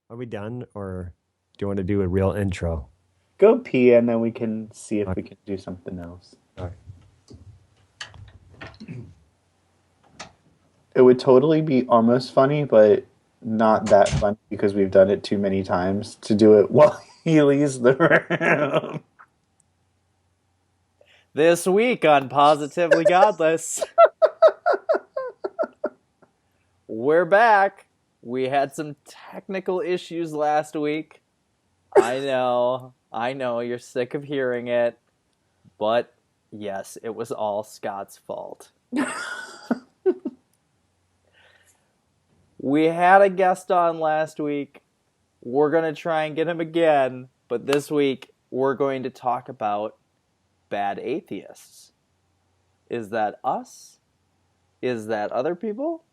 Are we done, or do you want to do a real intro? Go pee, and then we can see if Okay. we can do something else. Okay. It would totally be almost funny, but not that funny because we've done it too many times to do it while he leaves the room. This week on Positively Godless, we're back. We had some technical issues last week. I know, you're sick of hearing it, but yes, it was all Scott's fault. We had a guest on last week. We're going to try and get him again, but this week we're going to talk about bad atheists. Is that us? Is that other people?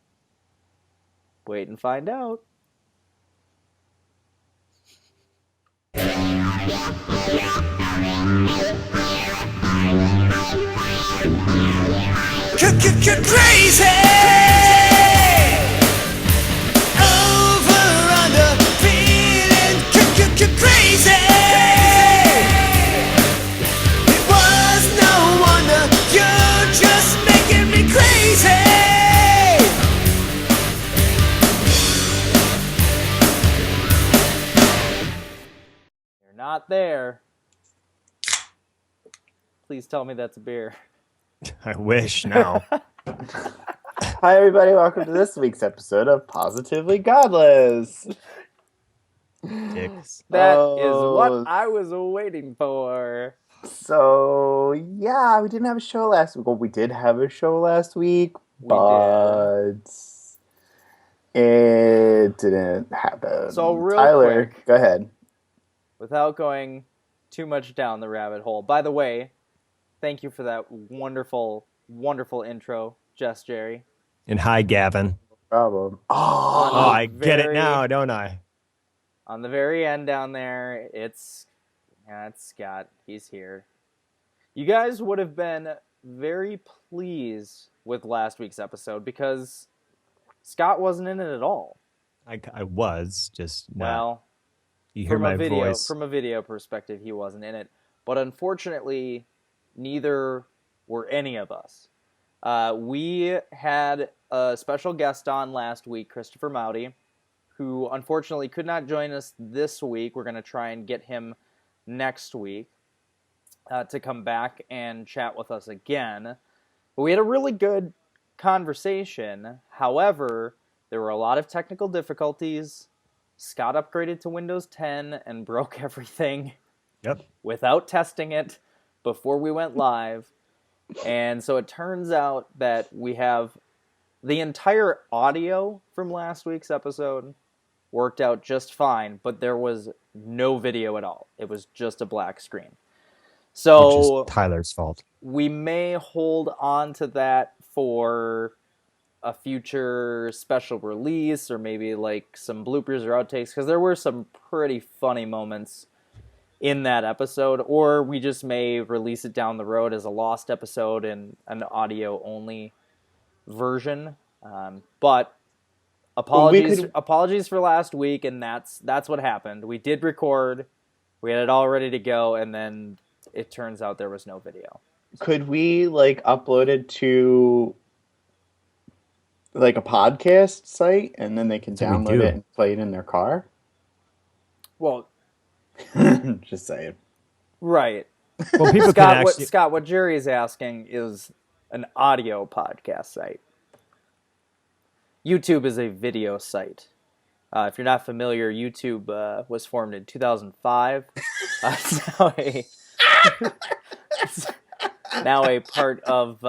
Wait and find out. Crazy! Over under feeling crazy! It was no wonder you're just making me crazy! You're not there. Please tell me that's a beer. I wish now. Hi, everybody. Welcome to this week's episode of Positively Godless. Dicks. That is Oh. what I was waiting for. So, yeah, we didn't have a show last week. Well, we did have a show last week, but it didn't happen. So, real Tyler, quick. go ahead. Without going too much down the rabbit hole. By the way, thank you for that wonderful, wonderful intro, Jess Jerry. And hi, Gavin. Problem. Oh, Oh, I get it now, don't I? On the very end down there, it's Scott. He's here. You guys would have been very pleased with last week's episode because Scott wasn't in it at all. I was just not. Well, You hear from my a video voice. from a video perspective, he wasn't in it. But unfortunately, neither were any of us. We had a special guest on last week, Christopher Mowdy, who unfortunately could not join us this week. We're going to try and get him next week to come back and chat with us again. But we had a really good conversation. However, there were a lot of technical difficulties. Scott upgraded to Windows 10 and broke everything Yep. without testing it before we went live. And so it turns out that we have the entire audio from last week's episode worked out just fine, but there was no video at all. It was just a black screen. Which So is Tyler's fault. we may hold on to that for a future special release, or maybe like some bloopers or outtakes, because there were some pretty funny moments in that episode, or we just may release it down the road as a lost episode in an audio only version. But apologies for last week, and that's what happened. We did record, we had it all ready to go, and then it turns out there was no video. Could we upload it to a podcast site and then they can That's what we download do. it and play it in their car? Well, Just saying. right. Well, people can actually. Scott, what Jerry is asking is an audio podcast site. YouTube is a video site. If you're not familiar, YouTube was formed in 2005. It's now a part of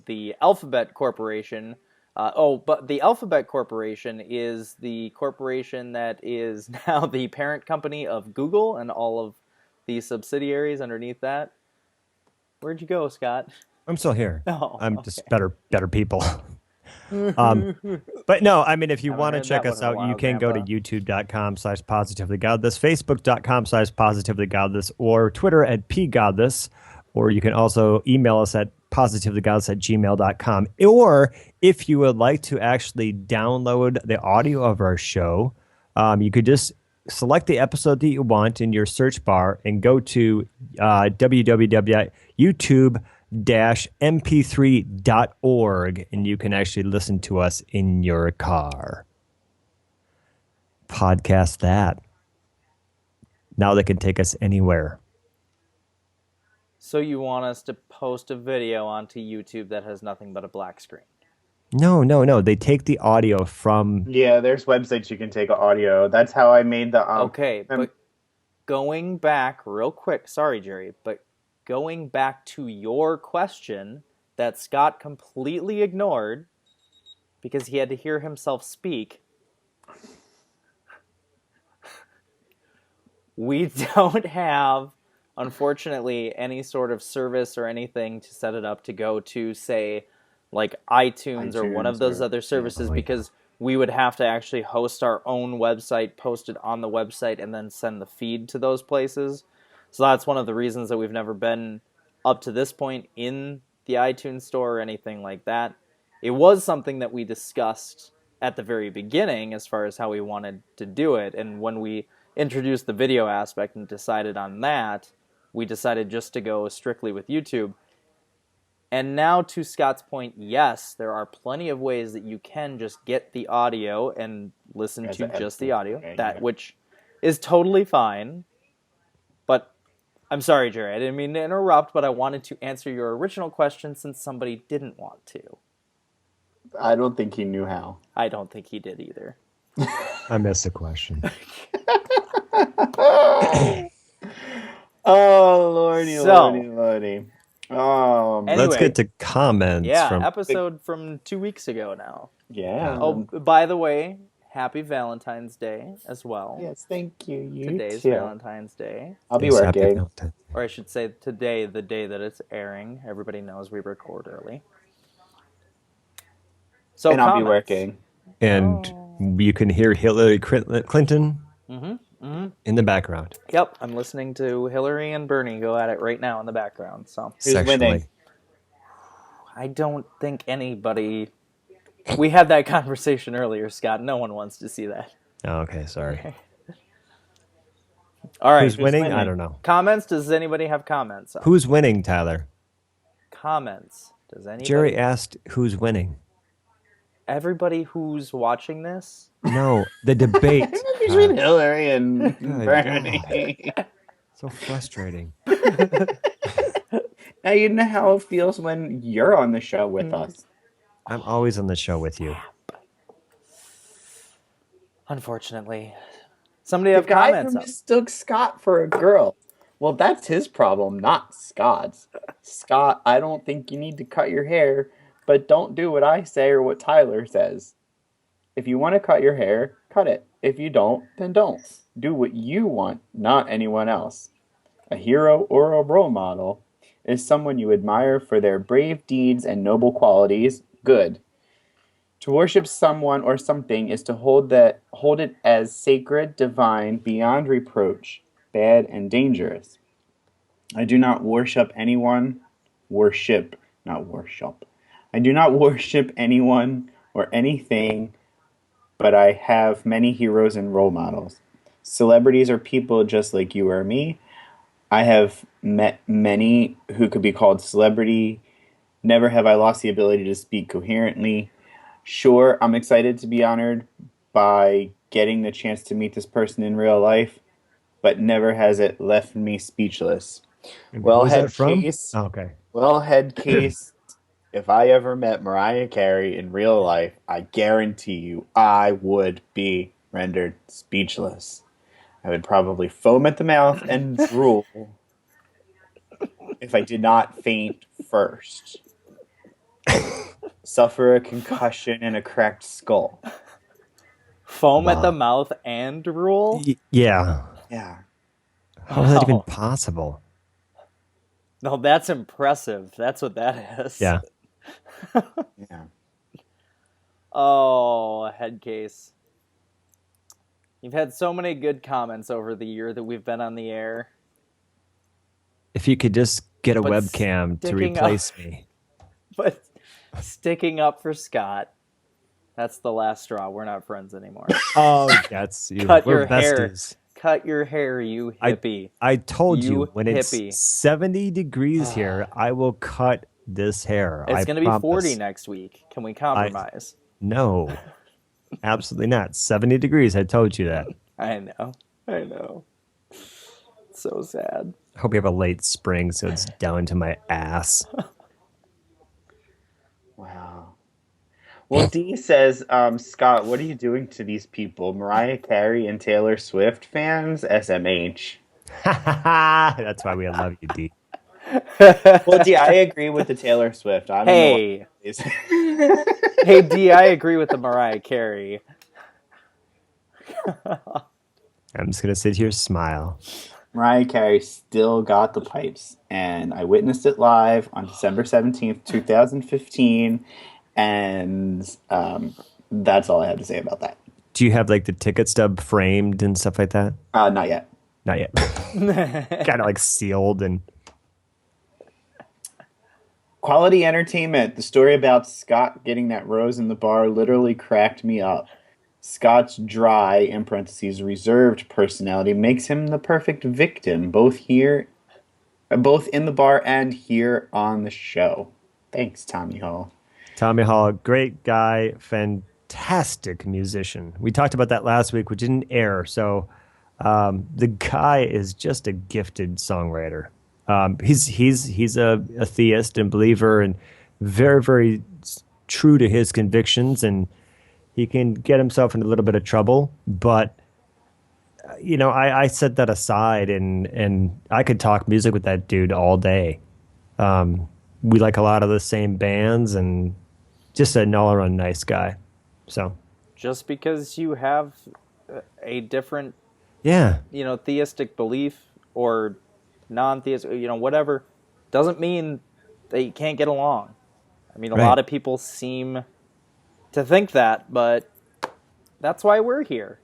the Alphabet Corporation. But the Alphabet Corporation is the corporation that is now the parent company of Google and all of the subsidiaries underneath that. Where'd you go, Scott? I'm still here. Oh, I'm okay. just better people. But no, I mean, if you Haven't want to heard check that us one in a out, you while, can go to Grandpa. youtube.com/positivelygodless, facebook.com/positivelygodless, or Twitter at pgodless, or you can also email us at positivelygodless@gmail.com. Or if you would like to actually download the audio of our show, you could just select the episode that you want in your search bar and go to www.youtube-mp3.org, and you can actually listen to us in your car. Podcast that. Now they can take us anywhere. So you want us to post a video onto YouTube that has nothing but a black screen? No. They take the audio from. Yeah, there's websites you can take audio. That's how I made the. Okay, but going back real quick, sorry, Jerry, but going back to your question that Scott completely ignored because he had to hear himself speak. We don't have, unfortunately, any sort of service or anything to set it up to go to, say, like iTunes or one of those other services, because we would have to actually host our own website, post it on the website, and then send the feed to those places. So that's one of the reasons that we've never been up to this point in the iTunes store or anything like that. It was something that we discussed at the very beginning as far as how we wanted to do it, and when we introduced the video aspect and decided on that, we decided just to go strictly with YouTube. And now, to Scott's point, yes, there are plenty of ways that you can just get the audio and listen to just the audio, which is totally fine. But I'm sorry, Jerry, I didn't mean to interrupt, but I wanted to answer your original question since somebody didn't want to. I don't think he knew how. I don't think he did either. I missed the question. Oh, lordy. Oh, anyway, let's get to comments. Yeah, episode from 2 weeks ago now. Yeah. Oh, by the way, happy Valentine's Day as well. Yes, thank you. Today's Valentine's Day. I'll be working. Or I should say today, the day that it's airing. Everybody knows we record early. So and I'll be working. And you can hear Hillary Clinton in the background. Yep, I'm listening to Hillary and Bernie go at it right now in the background. So who's winning? I don't think anybody. We had that conversation earlier, Scott. No one wants to see that. Oh, okay, sorry. Okay. All right. Who's winning? I don't know. Comments? Does anybody have comments? Who's winning, Tyler? Comments. Does anybody? Jerry asked who's winning. Everybody who's watching this? No, the debate. Between Hillary and Bernie. So frustrating. Now you know how it feels when you're on the show with us. I'm always on the show with you. Unfortunately. Somebody have comments. The guy who mistook Scott for a girl. Well, that's his problem, not Scott's. Scott, I don't think you need to cut your hair, but don't do what I say or what Tyler says. If you want to cut your hair, cut it. If you don't, then don't. Do what you want, not anyone else. A hero or a role model is someone you admire for their brave deeds and noble qualities. Good. To worship someone or something is to hold it as sacred, divine, beyond reproach, bad, and dangerous. I do not worship anyone. Worship, not worship. I do not worship anyone or anything, but I have many heroes and role models. Celebrities are people just like you or me. I have met many who could be called celebrity. Never have I lost the ability to speak coherently. Sure, I'm excited to be honored by getting the chance to meet this person in real life, but never has it left me speechless. Well, head case. Oh, okay. Well, head case. If I ever met Mariah Carey in real life, I guarantee you I would be rendered speechless. I would probably foam at the mouth and drool if I did not faint first. Suffer a concussion and a cracked skull. Foam at the mouth and drool? Yeah. Yeah. How is that even possible? No, that's impressive. That's what that is. Yeah. Yeah. Oh, head case. You've had so many good comments over the year that we've been on the air. If you could just get a But webcam to sticking replace me. But sticking up for Scott. That's the last straw. We're not friends anymore. Oh, that's you. Cut We're your hair. besties. Cut your hair, you hippie. I told you, You when hippie. it's 70 degrees here, I will cut this hair. It's I going to be promise. 40 next week. Can we compromise? No, absolutely not. 70 degrees. I told you that. I know. I know. So sad. I hope you have a late spring so it's down to my ass. Wow. Well, Dee says, Scott, what are you doing to these people? Mariah Carey and Taylor Swift fans? SMH. That's why we love you, D. Well, Dee, I agree with the Taylor Swift. I don't Hey. know what Hey, D, I agree with the Mariah Carey. I'm just going to sit here, smile. Mariah Carey still got the pipes, and I witnessed it live on December 17th, 2015, and that's all I have to say about that. Do you have like the ticket stub framed and stuff like that? Not yet. Not yet. Kind of like sealed and... Quality entertainment. The story about Scott getting that rose in the bar literally cracked me up. Scott's dry, in parentheses, reserved personality makes him the perfect victim, both in the bar and here on the show. Thanks, Tommy Hall. Tommy Hall, great guy, fantastic musician. We talked about that last week, which didn't air. So the guy is just a gifted songwriter. He's a theist and believer and very, very true to his convictions, and he can get himself in a little bit of trouble. But, you know, I set that aside, and I could talk music with that dude all day. We like a lot of the same bands, and just an all-around nice guy. So Just because you have a different, yeah, theistic belief or non-theistic, whatever, doesn't mean that you can't get along. I mean, a lot of people seem to think that, but that's why we're here.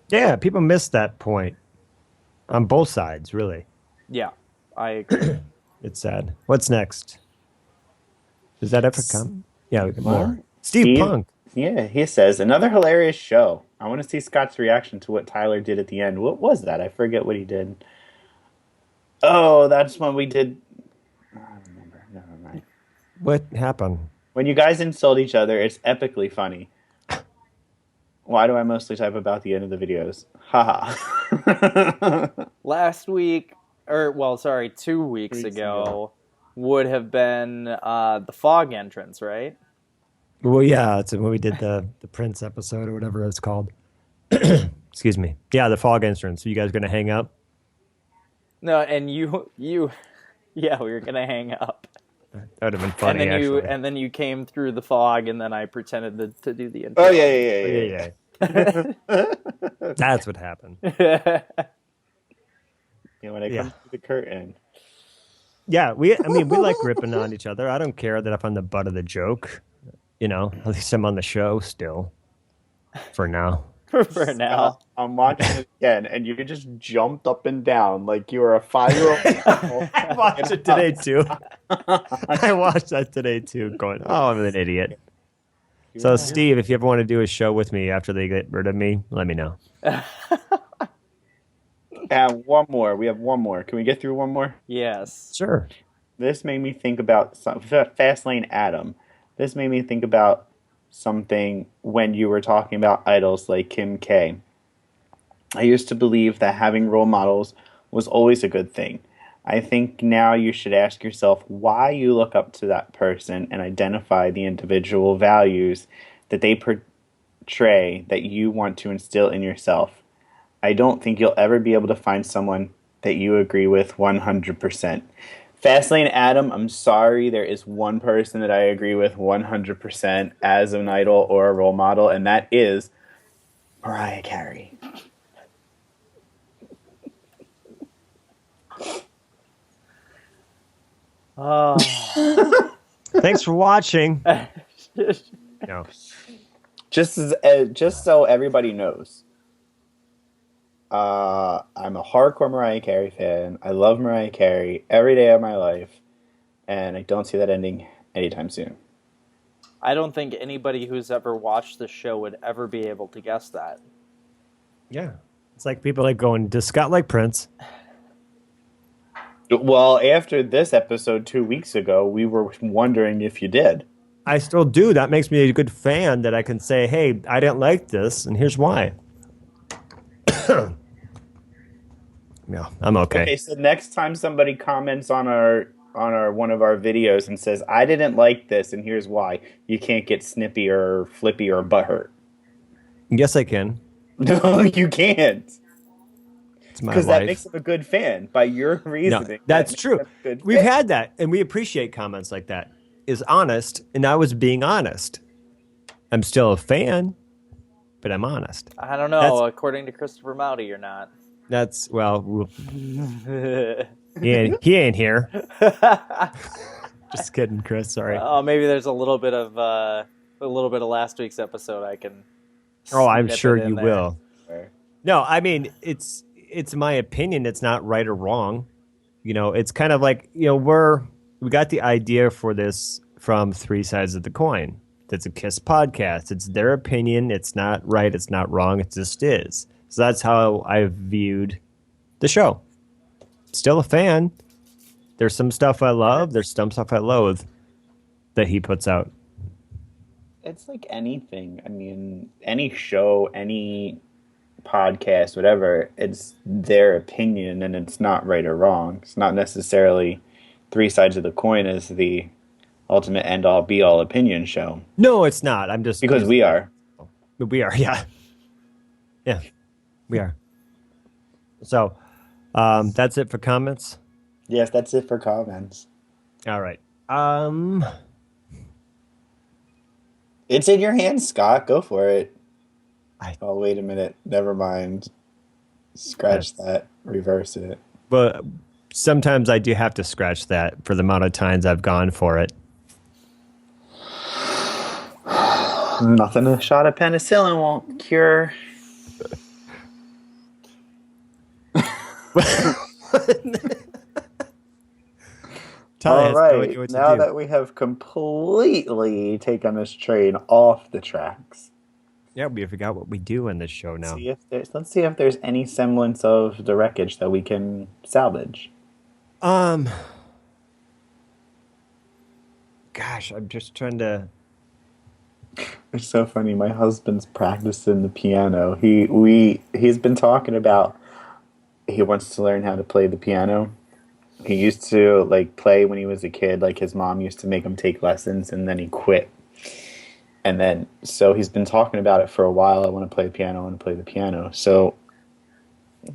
Yeah, people miss that point on both sides, really. Yeah, I agree. It's sad. What's next? Does that ever come? Yeah, we can more. What? Steve Punk. Yeah, he says, another hilarious show. I want to see Scott's reaction to what Tyler did at the end. What was that? I forget what he did. Oh, that's when we did... I don't remember. Never mind. What happened? When you guys insult each other, it's epically funny. Why do I mostly type about the end of the videos? Haha. Last week, 2 weeks ago, would have been the fog entrance, right? Well, yeah, it's when we did the Prince episode or whatever it's called. Excuse me. Yeah, the fog entrance. So you guys going to hang up? No, and you, yeah, we were gonna hang up. That would have been funny, and then you came through the fog, and then I pretended to do the intro. Oh, yeah. That's what happened. When I come through the curtain. Yeah, we like ripping on each other. I don't care that if I'm the butt of the joke. At least I'm on the show still. For now. For now. I'm watching it again, and you just jumped up and down like you were a 5-year-old. I watched it today, too. I watched that today, too, going, oh, I'm an idiot. So, Steve, if you ever want to do a show with me after they get rid of me, let me know. And one more. We have one more. Can we get through one more? Yes. Sure. This made me think about Fastlane Adam. This made me think about something when you were talking about idols like Kim K. I used to believe that having role models was always a good thing. I think now you should ask yourself why you look up to that person and identify the individual values that they portray that you want to instill in yourself. I don't think you'll ever be able to find someone that you agree with 100%. Fastlane Adam, I'm sorry, there is one person that I agree with 100% as an idol or a role model, and that is Mariah Carey. Thanks for watching. No. Just so everybody knows, I'm a hardcore Mariah Carey fan. I love Mariah Carey every day of my life, and I don't see that ending anytime soon. I don't think anybody who's ever watched the show would ever be able to guess that. Yeah. It's like people like going, does Scott like Prince? Well, after this episode 2 weeks ago, we were wondering if you did. I still do. That makes me a good fan that I can say, hey, I didn't like this, and here's why. Yeah, I'm okay. Okay, so next time somebody comments on our one of our videos and says, I didn't like this and here's why, you can't get snippy or flippy or butthurt. Yes, I can. No, you can't. It's my Because life. that makes him a good fan by your No, reasoning. that's That makes true. him a good We've fan. had that, and we appreciate comments like that. Is honest, and I was being honest. I'm still a fan, but I'm honest. I don't know. According to Christopher Mowdy, you're not. That's well, he ain't here. Just kidding, Chris. Sorry. Oh, maybe there's a little bit of last week's episode I can. Oh, I'm snip sure it in you there. will. No, I mean it's my opinion. It's not right or wrong. You know, it's kind of like, you know, we got the idea for this from Three Sides of the Coin. That's a KISS podcast. It's their opinion. It's not right. It's not wrong. It just is. So that's how I've viewed the show. Still a fan. There's some stuff I love. There's some stuff I loathe that he puts out. It's like anything. I mean, any show, any podcast, whatever, it's their opinion and it's not right or wrong. It's not necessarily Three Sides of the Coin as the ultimate end all be all opinion show. No, it's not. I'm just Because we are. We are, yeah. Yeah, we are. So, that's it for comments. Yes, that's it for comments. All right. It's in your hands, Scott. Go for it. I- Oh, wait a minute. Never mind. Scratch that. Reverse it. But sometimes I do have to scratch that for the amount of times I've gone for it. Nothing a shot of penicillin won't cure. All right. Now that we have completely taken this train off the tracks, yeah, we forgot what we do in this show now. let's see if there's any semblance of the wreckage that we can salvage. Gosh, I'm just trying to. It's so funny. My husband's practicing the piano. He's been talking about he wants to learn how to play the piano. He used to like play when he was a kid. Like his mom used to make him take lessons, and then he quit. And then so he's been talking about it for a while. I want to play the piano. I want to play the piano. So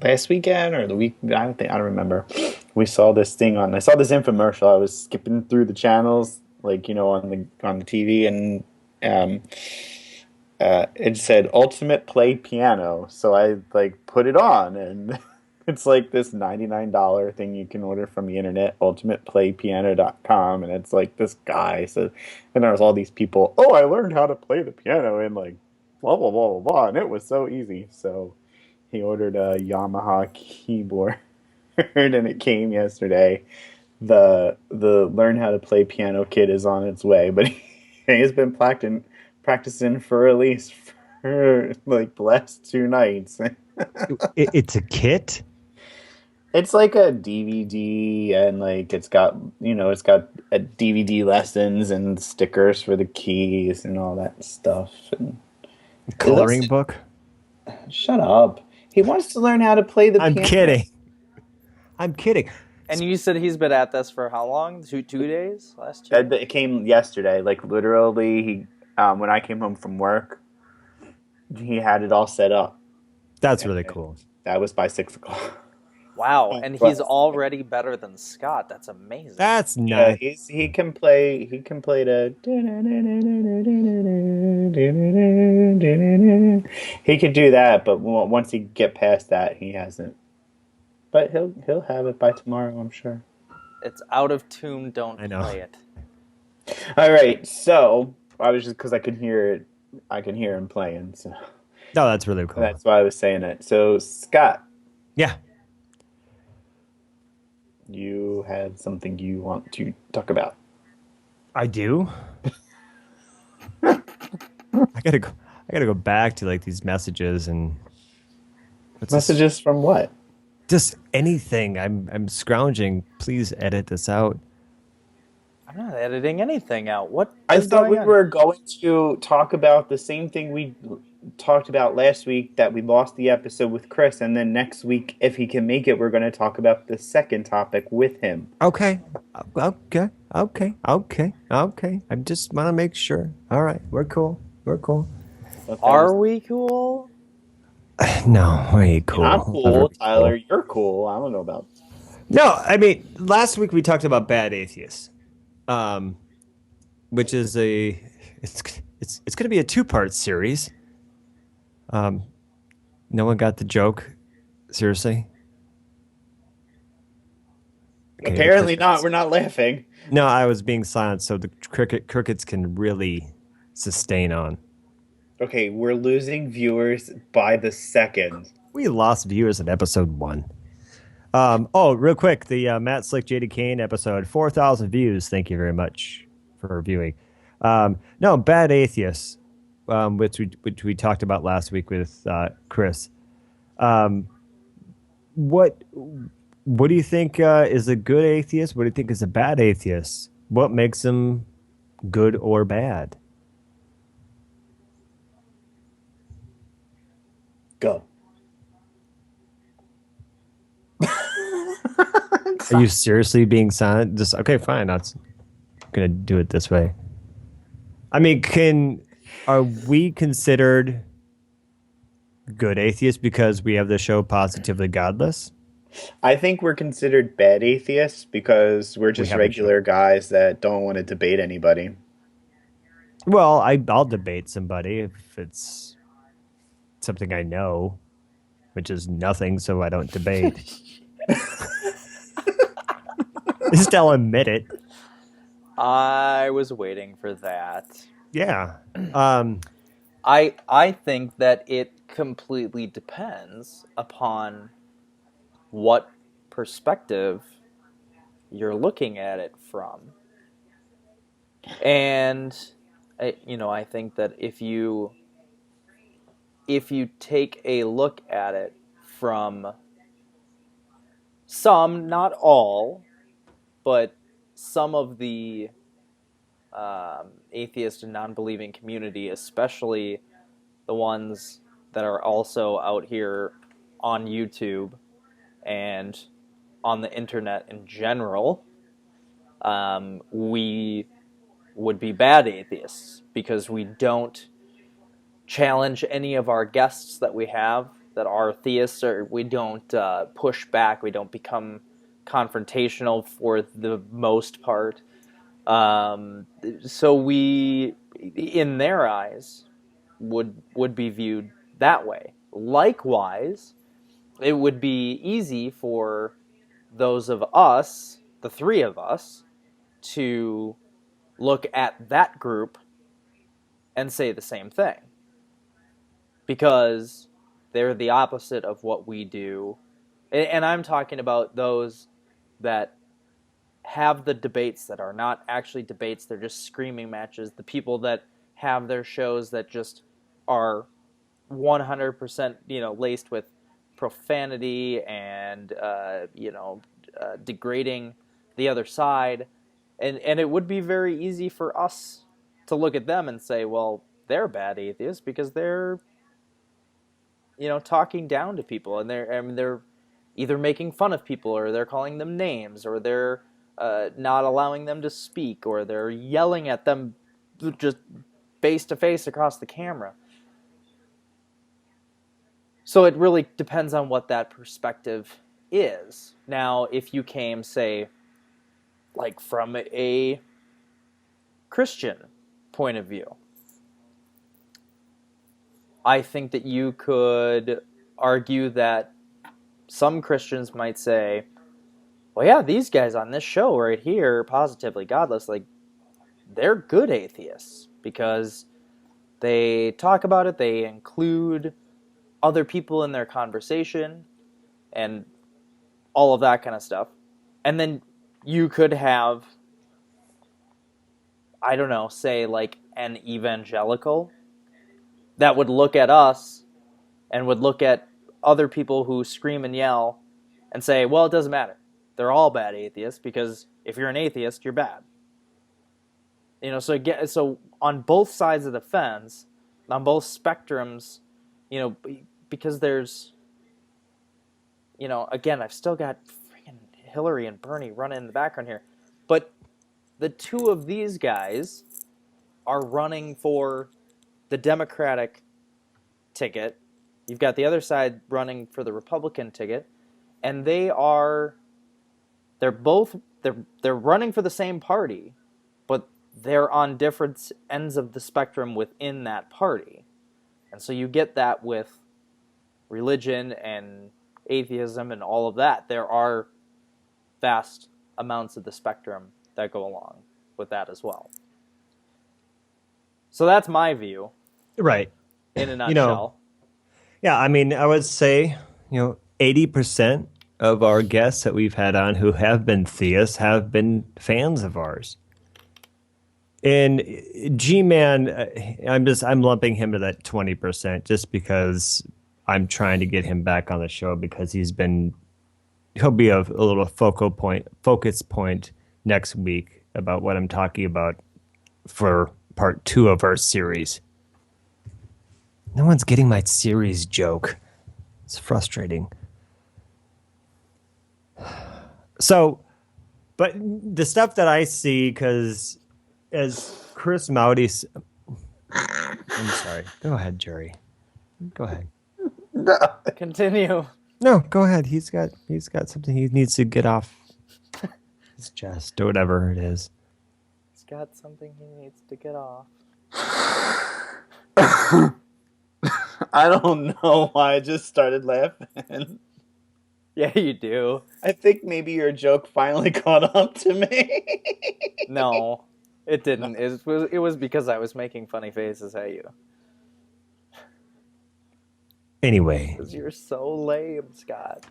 last weekend or the week, I don't remember. We saw this thing I saw this infomercial. I was skipping through the channels, like, you know, on the TV, and it said Ultimate Play Piano. So I like put it on, and it's like this $99 thing you can order from the internet, ultimateplaypiano.com, and it's like this guy. So, and there was all these people, oh, I learned how to play the piano in like blah, blah, blah, blah, blah, and it was so easy. So he ordered a Yamaha keyboard, and it came yesterday. The learn how to play piano kit is on its way, but he's been practicing for at least for like the last 2 nights. It's a kit? It's like a DVD, and like it's got a DVD lessons and stickers for the keys and all that stuff. And Coloring book? Shut up. He wants to learn how to play the piano. I'm kidding. And you said he's been at this for how long? Two days? Last year? It came yesterday. Like literally, he when I came home from work, he had it all set up. That's really cool. That was by 6 o'clock. Wow, and he's already better than Scott. That's amazing. That's nice. Yeah, he can play the he could do that, but once he get past that, he hasn't. But he'll have it by tomorrow, I'm sure. It's out of tune. Don't I know. play it. All right, so I was just because I can hear him playing, so No, that's really cool. that's why I was saying it. So Scott, Yeah. you had something you want to talk about. I do. gotta go. I gotta go back to like these messages and what's this? Messages from what? Just anything. I'm scrounging. Please edit this out. I'm not editing anything out. What I is thought going we on? were going to talk about the same thing we talked about last week, that we lost the episode with Chris, and then next week, if he can make it, we're going to talk about the second topic with him. Okay. Okay. I just want to make sure. All right. We're cool. We're cool. But that Are was we cool? No, we ain't You're not cool. Never cool, be Tyler. cool. You're cool. I don't know about. No, I mean, last week we talked about bad atheists, um, which is it's it's going to be a two-part series. Um, no one got the joke. Seriously? Okay, Apparently not. We're not laughing. No, I was being silent so the crickets can really sustain on. Okay, we're losing viewers by the second. We lost viewers in episode 1. Oh, real quick, the Matt Slick, JD Kane episode, 4,000 views. Thank you very much for viewing. No, bad atheists, which we talked about last week with Chris. What what do you think is a good atheist? What do you think is a bad atheist? What makes them good or bad? Go. Are you seriously being silent? Just okay, fine. I'm gonna do it this way. I mean, are we considered good atheists because we have the show Positively Godless? I think we're considered bad atheists because we're We just have a show. regular guys that don't want to debate anybody. Well, I'll debate somebody if it's something I know, which is nothing, so I don't debate. Just I'll admit it. I was waiting for that. Yeah. I think that it completely depends upon what perspective you're looking at it from. And I think that if you take a look at it from some, not all, but some of the atheist and non-believing community, especially the ones that are also out here on YouTube and on the internet in general, we would be bad atheists because we don't challenge any of our guests that we have that are theists, or we don't push back, we don't become confrontational for the most part. So we, in their eyes, would be viewed that way. Likewise, it would be easy for those of us, the three of us, to look at that group and say the same thing. Because they're the opposite of what we do. And I'm talking about those that have the debates that are not actually debates, they're just screaming matches. The people that have their shows that just are 100%, laced with profanity and, degrading the other side. And it would be very easy for us to look at them and say, well, they're bad atheists because they're, talking down to people, and they're either making fun of people, or they're calling them names, or they're not allowing them to speak, or they're yelling at them just face to face across the camera. So it really depends on what that perspective is. Now, if you came, say, like from a Christian point of view, I think that you could argue that some Christians might say, well, yeah, these guys on this show right here, Positively Godless, like, they're good atheists because they talk about it, they include other people in their conversation, and all of that kind of stuff. And then you could have, I don't know, say like an evangelical that would look at us and would look at other people who scream and yell and say, well, it doesn't matter. They're all bad atheists because if you're an atheist, you're bad. So on both sides of the fence, on both spectrums, because there's, again, I've still got freaking Hillary and Bernie running in the background here, but the two of these guys are running for the Democratic ticket. You've got the other side running for the Republican ticket, and they're running for the same party, but they're on different ends of the spectrum within that party. And so you get that with religion and atheism and all of that. There are vast amounts of the spectrum that go along with that as well. So that's my view. Right. In a nutshell. Yeah, I mean, I would say, 80% of our guests that we've had on who have been theists have been fans of ours. And G-Man, I'm lumping him to that 20% just because I'm trying to get him back on the show because he'll be a little focus point next week about what I'm talking about for part 2 of our series. No one's getting my series joke. It's frustrating. So, but the stuff that I see, because as Chris Mowdy, I'm sorry. Go ahead, Jerry. Go ahead. Continue. No, go ahead. He's got something he needs to get off his chest or whatever it is. He's got something he needs to get off. I don't know why I just started laughing. Yeah, you do. I think maybe your joke finally caught up to me. No, it didn't. It was because I was making funny faces at you. Anyway. Because you're so lame, Scott.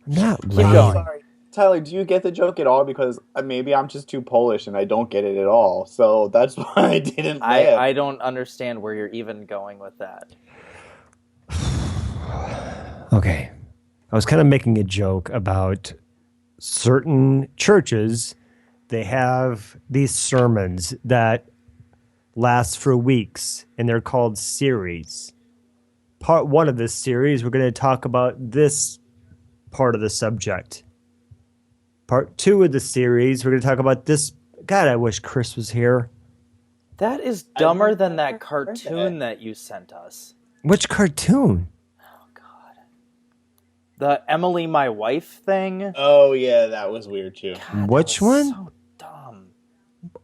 I'm not Keep lame. going. Sorry. Tyler, do you get the joke at all? Because maybe I'm just too Polish and I don't get it at all. So that's why I didn't laugh. I don't understand where you're even going with that. Okay. I was kind of making a joke about certain churches. They have these sermons that last for weeks, and they're called series. Part 1 of this series, we're going to talk about this part of the subject. Part 2 of the series, we're going to talk about this. God, I wish Chris was here. That is dumber than that cartoon that you sent us. Which cartoon? Oh, God. The Emily, my wife thing? Oh, yeah, that was weird, too. God, Which one? So dumb.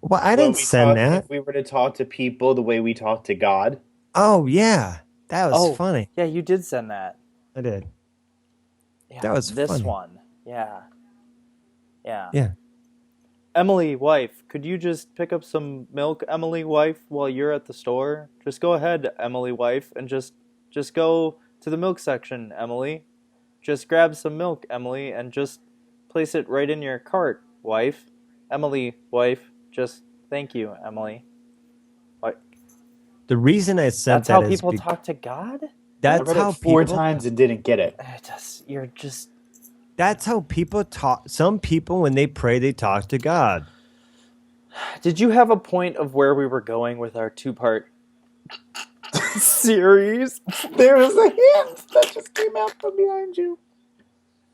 Well, I didn't send that. If we were to talk to people the way we talk to God. Oh, yeah. That was funny. Yeah, you did send that. I did. Yeah, That was this funny. one. Yeah. Yeah. Yeah. Emily, wife, could you just pick up some milk, Emily, wife, while you're at the store? Just go ahead, Emily, wife, and just go to the milk section, Emily. Just grab some milk, Emily, and just place it right in your cart, wife. Emily, wife, just thank you, Emily. What? The reason I said That's that how is people talk to God? I that's read how it 4 people times and didn't get it. You're just... That's how people talk. Some people, when they pray, they talk to God. Did you have a point of where we were going with our 2-part series? There was a hand that just came out from behind you.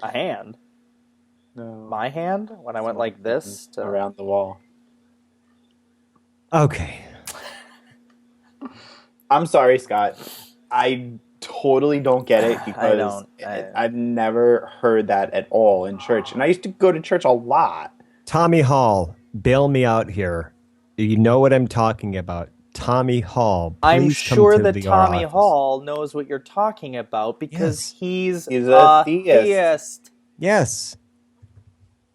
A hand? No. My hand? When I went like this? To... Around the wall. Okay. I'm sorry, Scott. I totally don't get it because I've never heard that at all in church. And I used to go to church a lot. Tommy Hall, bail me out here. You know what I'm talking about. Tommy Hall. I'm please come sure to that the Tommy office. Hall knows what you're talking about because he's a theist. Yes.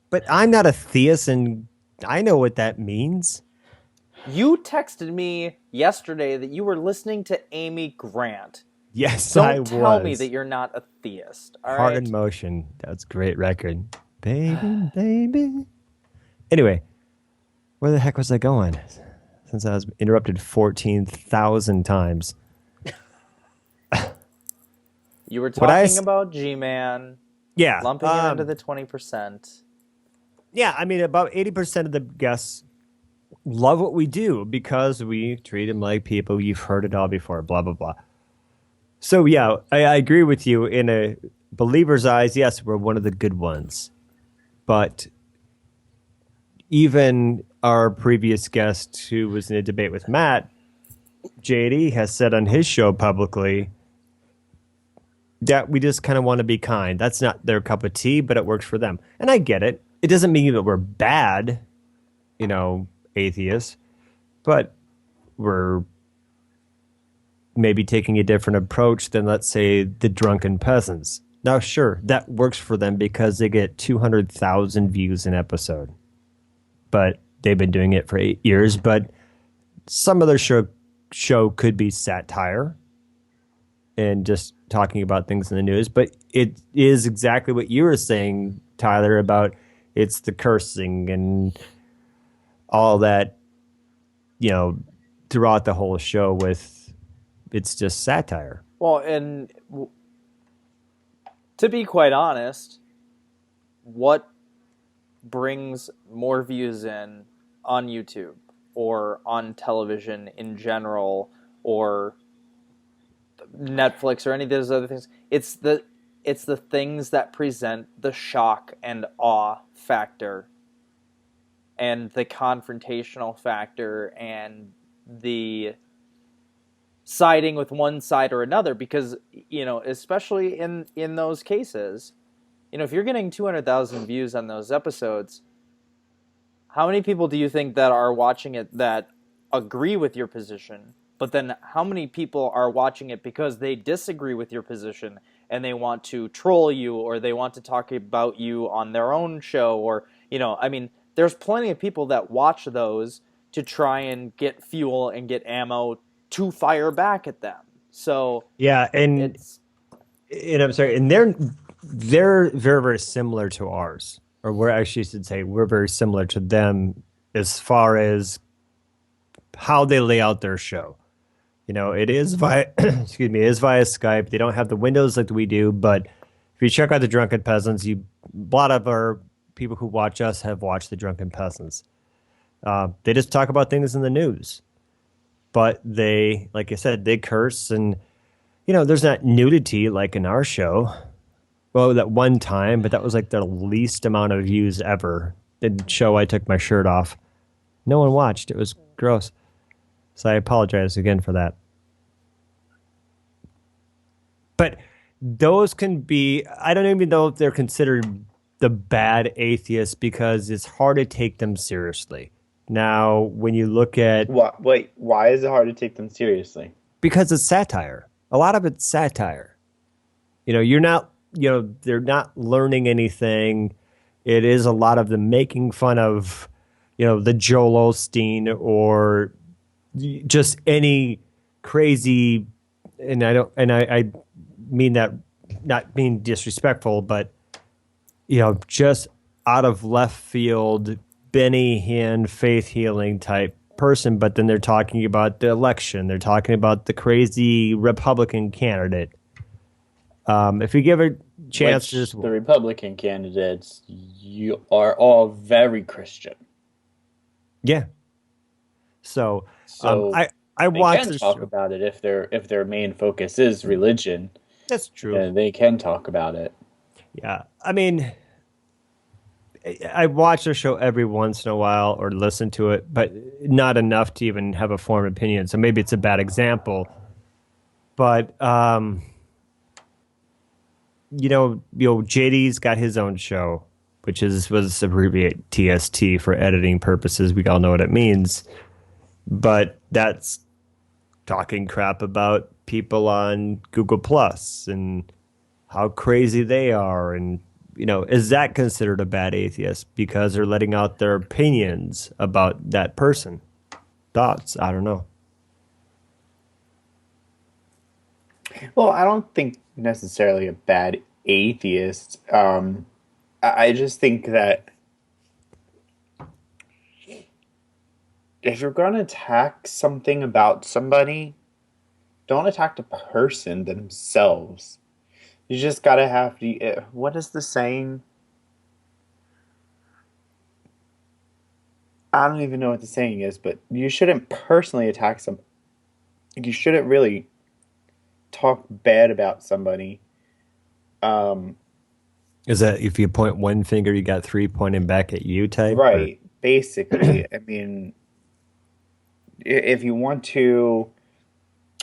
But I'm not a theist, and I know what that means. You texted me yesterday that you were listening to Amy Grant. Yes, Don't I was. tell me that you're not a theist. All Heart right? in Motion. That's a great record. Baby, baby. Anyway, where the heck was I going? since I was interrupted 14,000 times. You were What talking about G-Man, yeah, lumping him into the 20%. yeah. I mean, about 80% of the guests love what we do because we treat them like people. You've heard it all before. Blah blah blah. So yeah, I agree with you. In a believer's eyes, yes, we're one of the good ones, but even our previous guest, who was in a debate with Matt, JD, has said on his show publicly that we just kind of want to be kind. That's not their cup of tea, but it works for them. And I get it. It doesn't mean that we're bad, atheists, but we're maybe taking a different approach than, let's say, the drunken peasants. Now, sure, that works for them because they get 200,000 views an episode. But they've been doing it for 8 years. But some of their show could be satire and just talking about things in the news. But it is exactly what you were saying, Tyler, about it's the cursing and all that, throughout the whole show with it's just satire. Well, and to be quite honest, what brings more views in on YouTube or on television in general or Netflix or any of those other things? It's the things that present the shock and awe factor and the confrontational factor and the siding with one side or another, because especially in those cases, if you're getting 200,000 views on those episodes, how many people do you think that are watching it that agree with your position? But then how many people are watching it because they disagree with your position and they want to troll you or they want to talk about you on their own show? Or, there's plenty of people that watch those to try and get fuel and get ammo to fire back at them. So yeah, and it's I'm sorry, and they're very, very similar to ours, or we're actually should say we're very similar to them as far as how they lay out their show. It is via excuse me, it is via Skype. They don't have the windows like we do, but if you check out the Drunken Peasants, a lot of our people who watch us have watched the Drunken Peasants. They just talk about things in the news, but they, like I said, they curse and there's not nudity like in our show. Well, that one time, but that was like the least amount of views ever. The show I took my shirt off. No one watched. It was gross. So I apologize again for that. But those can be, I don't even know if they're considered the bad atheists because it's hard to take them seriously. Now, when you look at... Wait, why is it hard to take them seriously? Because it's satire. A lot of it's satire. You're not, they're not learning anything. It is a lot of them making fun of, the Joel Osteen or just any crazy, and I mean that not being disrespectful, but just out of left field, Benny Hinn, faith healing type person. But then they're talking about the election. They're talking about the crazy Republican candidate. If you give a chance, the Republican candidates, you are all very Christian. Yeah. So I they watch can talk about it if their main focus is religion. That's true. They can talk about it. Yeah, I mean, I watch the show every once in a while or listen to it, but not enough to even have a formed opinion. So maybe it's a bad example, but JD's got his own show, which was abbreviated TST for editing purposes. We all know what it means. But that's talking crap about people on Google Plus and how crazy they are. And, is that considered a bad atheist because they're letting out their opinions about that person? Thoughts? I don't know. Well, I don't think necessarily a bad atheist. I just think that if you're going to attack something about somebody, don't attack the person themselves. You just gotta have the. What is the saying? I don't even know what the saying is, but you shouldn't personally attack some. You shouldn't really talk bad about somebody. Um, Is that if you point one finger, you got three pointing back at you type? Or right. Basically, I mean, if you want to,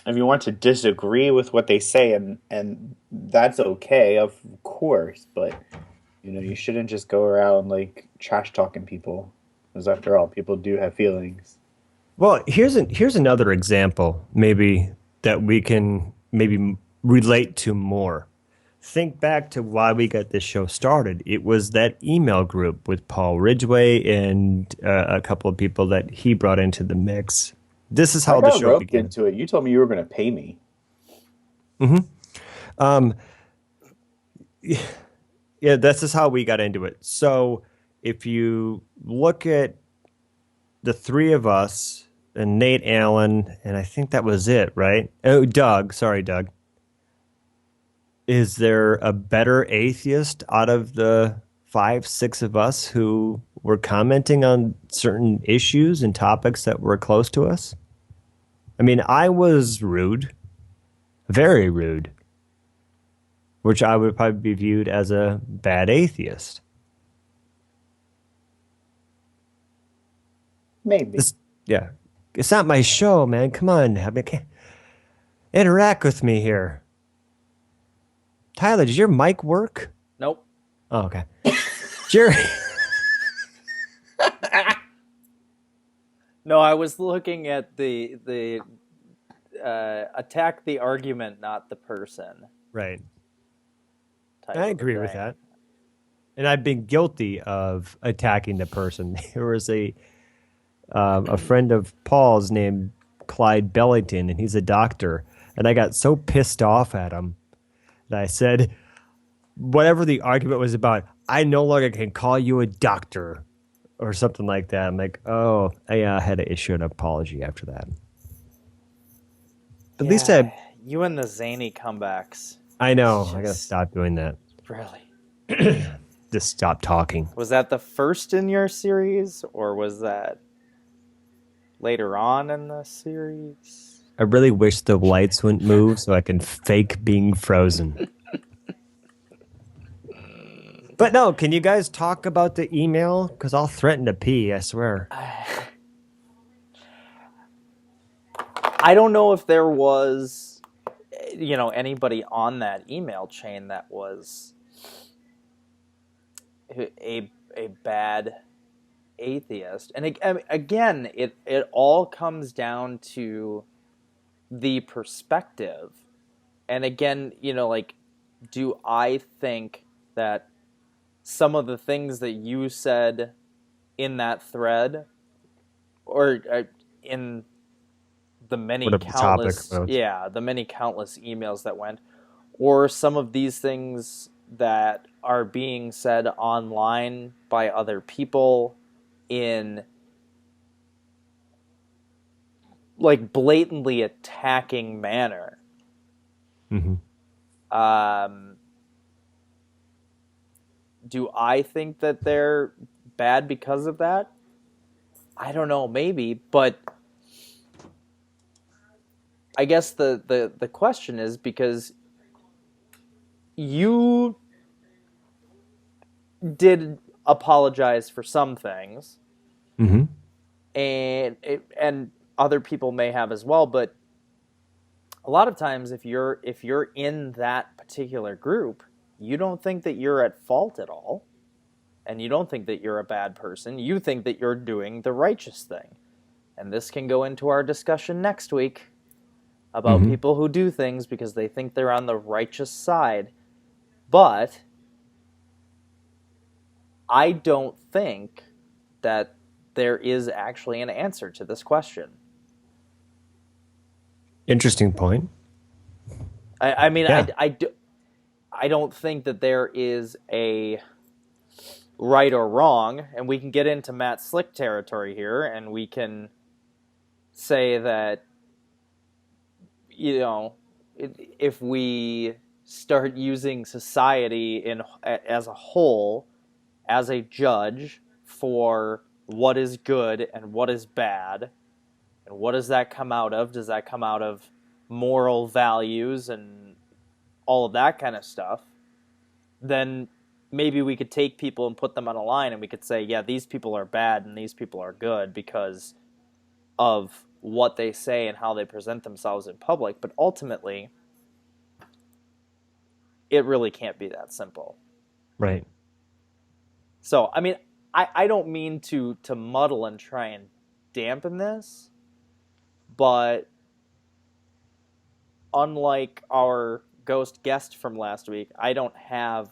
if you want to disagree with what they say, and that's okay, of course. But you shouldn't just go around like trash talking people, because after all, people do have feelings. well, here's another example, maybe that we can maybe relate to more. Think back to why we got this show started. It was that email group with Paul Ridgway and a couple of people that he brought into the mix. This is I how the got show roped began. into it. You told me you were going to pay me. Um, yeah, this is how we got into it. So if you look at the three of us and Nate Allen, and I think that was it, right? Oh, Doug. Sorry, Doug. Is there a better atheist out of the five, six of us who were commenting on certain issues and topics that were close to us? I mean, I was rude, very rude, which I would probably be viewed as a bad atheist. Maybe. This, yeah, it's not my show, man. Come on, I mean, interact with me here. Tyler, does your mic work? Nope. Oh, okay. Jerry. No, I was looking at the attack the argument, not the person. Right. Type I of agree with thing. that. And I've been guilty of attacking the person. There was a friend of Paul's named Clyde Bellington, and he's a doctor. And I got so pissed off at him that I said, whatever the argument was about, I no longer can call you a doctor or something like that. I'm like, oh, I had to issue an apology after that. At least you and the zany comebacks. I know. It's I got to just- stop doing that. Really? Just stop talking. Was that the first in your series, or was that later on in the series? I really wish the lights wouldn't move so I can fake being frozen. But no, can you guys talk about the email? Because I'll threaten to pee, I swear. I don't know if there was, anybody on that email chain that was a bad atheist. And again, it all comes down to the perspective. And again, do I think that some of the things that you said in that thread, or in the many Whatever the topic countless, was. the many countless emails that went, or some of these things that are being said online by other people in like blatantly attacking manner. Mm-hmm. Do I think that they're bad because of that? I don't know, maybe, but I guess the question is because you did apologize for some things, Mm-hmm. and other people may have as well, but a lot of times if you're in that particular group, you don't think that you're at fault at all, and you don't think that you're a bad person. You think that you're doing the righteous thing. And this can go into our discussion next week about people who do things because they think they're on the righteous side. But I don't think that there is actually an answer to this question. Interesting point. I mean, Yeah. I don't think that there is a right or wrong, and we can get into Matt Slick territory here, and we can say that, you know, if we start using society as a whole as a judge for what is good and what is bad, and what does that come out of? Does that come out of moral values and all of that kind of stuff? Then maybe we could take people and put them on a line, and we could say, yeah, these people are bad and these people are good because of what they say and how they present themselves in public. But ultimately, it really can't be that simple. Right. So, I mean, I don't mean to muddle and try and dampen this, but unlike our ghost guest from last week, I don't have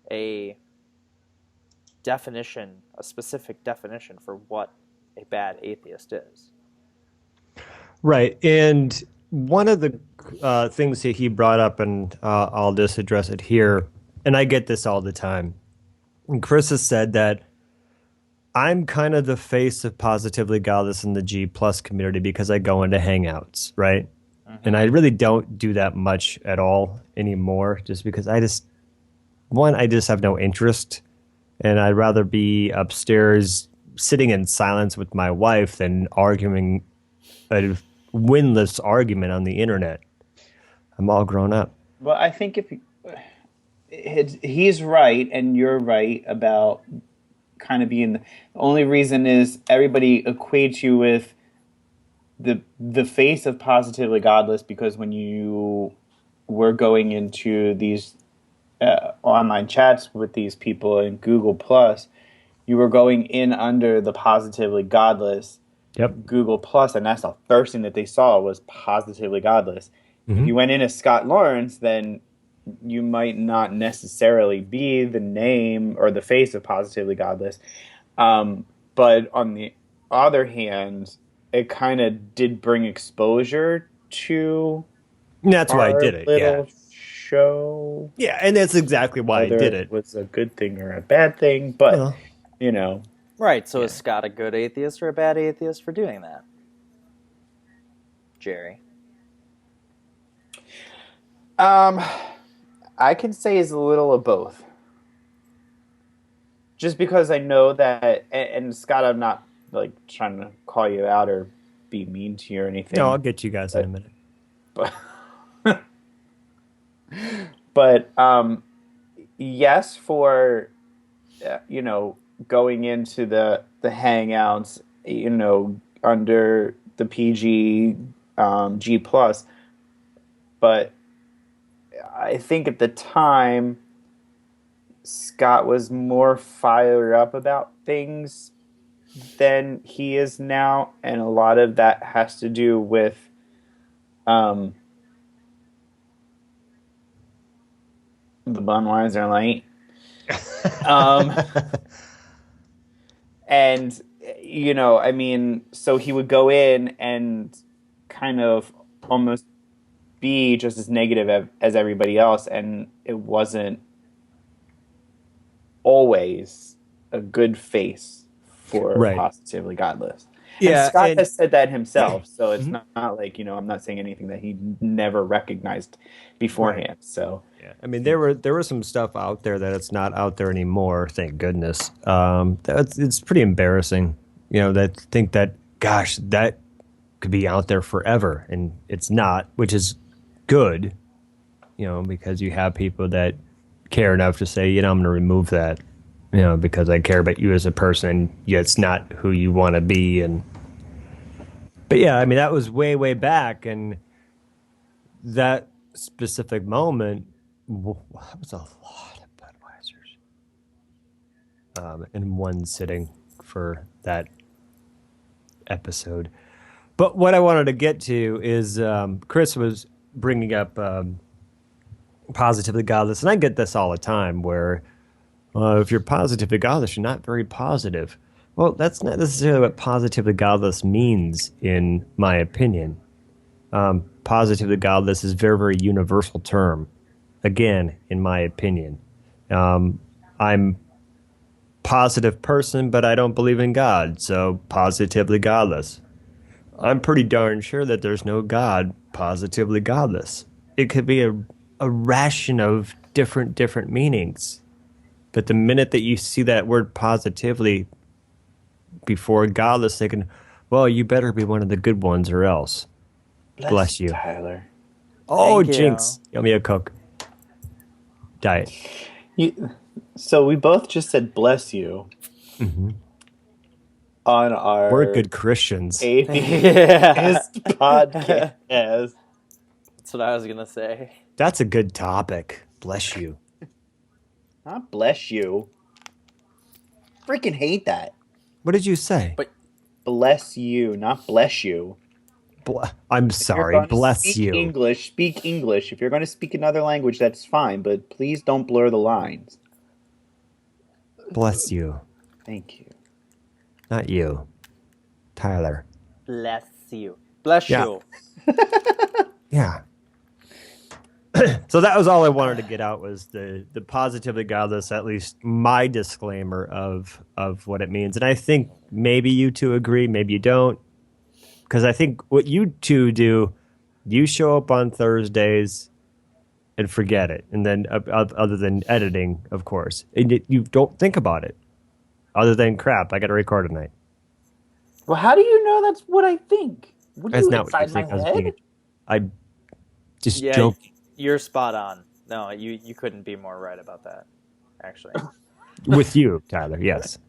a definition, a specific definition for what a bad atheist is. Right. And one of the things that he brought up, and I'll just address it here, and I get this all the time. And Chris has said that I'm kind of the face of Positively Godless in the G plus community because I go into hangouts, right? Mm-hmm. And I really don't do that much at all anymore, just because I just have no interest, and I'd rather be upstairs sitting in silence with my wife than arguing a winless argument on the internet. I'm all grown up. Well, I think he's right and you're right about kind of being the only reason is everybody equates you with the face of Positively Godless, because when you were going into these online chats with these people in Google Plus, you were going in under the Positively Godless Google Plus, and that's the first thing that they saw was Positively Godless. Mm-hmm. If you went in as Scott Lawrence, then you might not necessarily be the name or the face of Positively Godless. But on the other hand, it kind of did bring exposure to that's why I did it. Little show. Yeah, and that's exactly why I did it. It was a good thing or a bad thing, but you know. Right, so is Scott a good atheist or a bad atheist for doing that? Jerry? I can say it's a little of both. Just because I know that, and Scott, I'm not like trying to call you out or be mean to you or anything. No, I'll get you guys in a minute. But yes, for going into the hangouts, under the PG G plus, but I think at the time Scott was more fired up about things than he is now, and a lot of that has to do with the Budweiser Light. And so he would go in and kind of almost be just as negative as everybody else, and it wasn't always a good face for Positively Godless. Yeah, and Scott has said that himself, so it's not like, I'm not saying anything that he never recognized beforehand. Right. So yeah, I mean, there was some stuff out there that it's not out there anymore, thank goodness. It's pretty embarrassing, that think that, gosh, that could be out there forever, and it's not, which is good, because you have people that care enough to say, I'm going to remove that, because I care about you as a person. Yet it's not who you want to be. But yeah, I mean, that was way, way back, and that specific moment was a lot of Budweisers in one sitting for that episode. But what I wanted to get to is Chris was bringing up Positively Godless, and I get this all the time where if you're Positively Godless, you're not very positive. Well, that's not necessarily what Positively Godless means, in my opinion. Positively Godless is a very, very universal term, again, in my opinion. I'm a positive person, but I don't believe in God, so Positively Godless. I'm pretty darn sure that there's no God positively godless. It could be a ration of different meanings. But the minute that you see that word positively before godless, thinking, well, you better be one of the good ones or else. Bless Bless you, you. Tyler. Oh, Thank you. jinx. Yum me a Coke. Diet. So we both just said bless you Hmm. on We're our good Christians. Yeah. atheist podcast. That's what I was gonna say. That's a good topic. Bless you. Not bless you. Freaking hate that. What did you say? But Bless you, not bless you. I'm If you're sorry. going to Bless speak you. English, speak English. If you're going to speak another language, that's fine, but please don't blur the lines. Bless you. Thank you. Not you. Tyler. bless you. Bless Yeah. you. Yeah. So that was all I wanted to get out was the positively godless, at least my disclaimer of what it means. And I think maybe you two agree, maybe you don't. Because I think what you two do, you show up on Thursdays and forget it. And then other than editing, of course. And you don't think about it. Other than crap, I got to record tonight. Well, how do you know that's what I think? What are That's you not what you inside my think. I was being head? I just Yeah, joke you're spot on. No, you couldn't be more right about that. Actually, with you, Tyler. Yes.